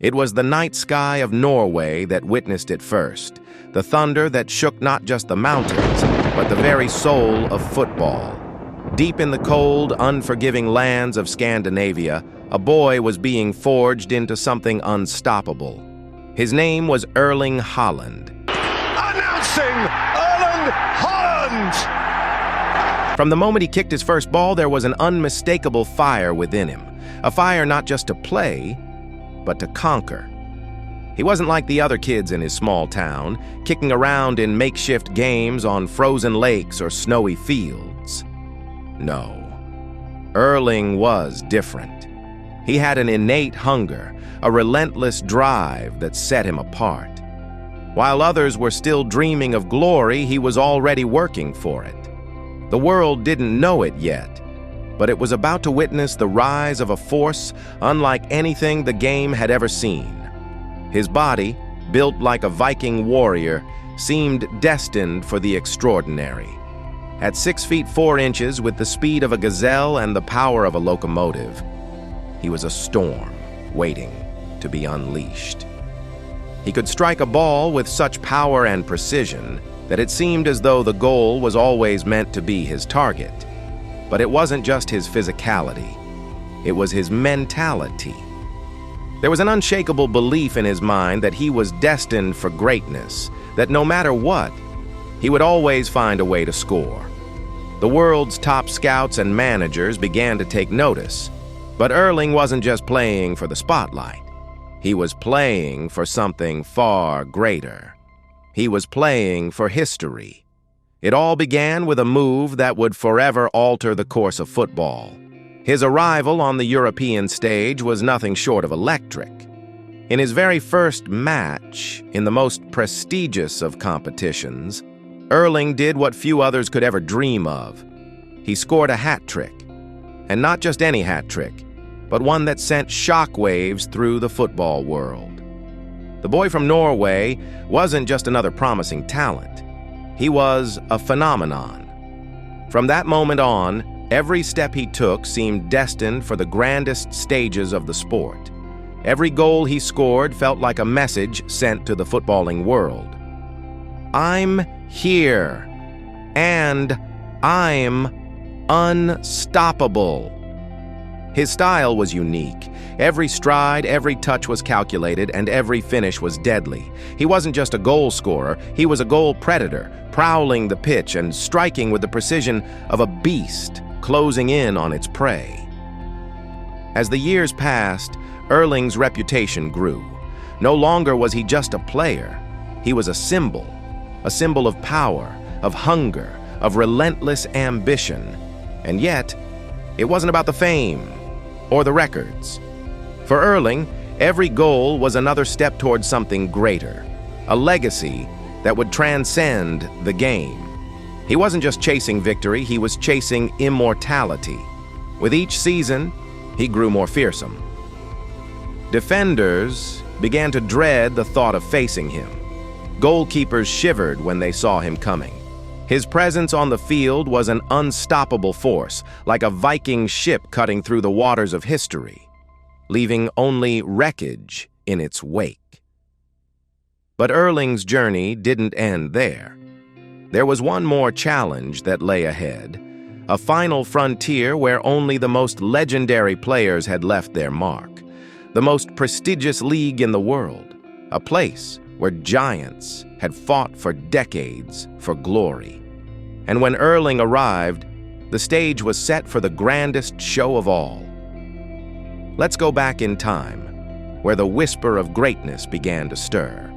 It was the night sky of Norway that witnessed it first, the thunder that shook not just the mountains, but the very soul of football. Deep in the cold, unforgiving lands of Scandinavia, a boy was being forged into something unstoppable. His name was Erling Haaland. Announcing Erling Haaland! From the moment he kicked his first ball, there was an unmistakable fire within him. A fire not just to play, but to conquer. He wasn't like the other kids in his small town, kicking around in makeshift games on frozen lakes or snowy fields. No, Erling was different. He had an innate hunger, a relentless drive that set him apart. While others were still dreaming of glory, he was already working for it. The world didn't know it yet, but it was about to witness the rise of a force unlike anything the game had ever seen. His body, built like a Viking warrior, seemed destined for the extraordinary. At 6 feet 4 inches, with the speed of a gazelle and the power of a locomotive, he was a storm waiting to be unleashed. He could strike a ball with such power and precision that it seemed as though the goal was always meant to be his target. But it wasn't just his physicality, it was his mentality. There was an unshakable belief in his mind that he was destined for greatness, that no matter what, he would always find a way to score. The world's top scouts and managers began to take notice, but Erling wasn't just playing for the spotlight. He was playing for something far greater. He was playing for history. It all began with a move that would forever alter the course of football. His arrival on the European stage was nothing short of electric. In his very first match, in the most prestigious of competitions, Erling did what few others could ever dream of. He scored a hat trick. And not just any hat trick, but one that sent shockwaves through the football world. The boy from Norway wasn't just another promising talent. He was a phenomenon. From that moment on, every step he took seemed destined for the grandest stages of the sport. Every goal he scored felt like a message sent to the footballing world. I'm here, and I'm unstoppable. His style was unique. Every stride, every touch was calculated, and every finish was deadly. He wasn't just a goal scorer, he was a goal predator, prowling the pitch and striking with the precision of a beast closing in on its prey. As the years passed, Erling's reputation grew. No longer was he just a player. He was a symbol of power, of hunger, of relentless ambition. And yet, it wasn't about the fame or the records. For Erling, every goal was another step towards something greater, a legacy that would transcend the game. He wasn't just chasing victory, he was chasing immortality. With each season, he grew more fearsome. Defenders began to dread the thought of facing him. Goalkeepers shivered when they saw him coming. His presence on the field was an unstoppable force, like a Viking ship cutting through the waters of history, leaving only wreckage in its wake. But Erling's journey didn't end there. There was one more challenge that lay ahead, a final frontier where only the most legendary players had left their mark, the most prestigious league in the world, a place where giants had fought for decades for glory. And when Erling arrived, the stage was set for the grandest show of all. Let's go back in time, where the whisper of greatness began to stir.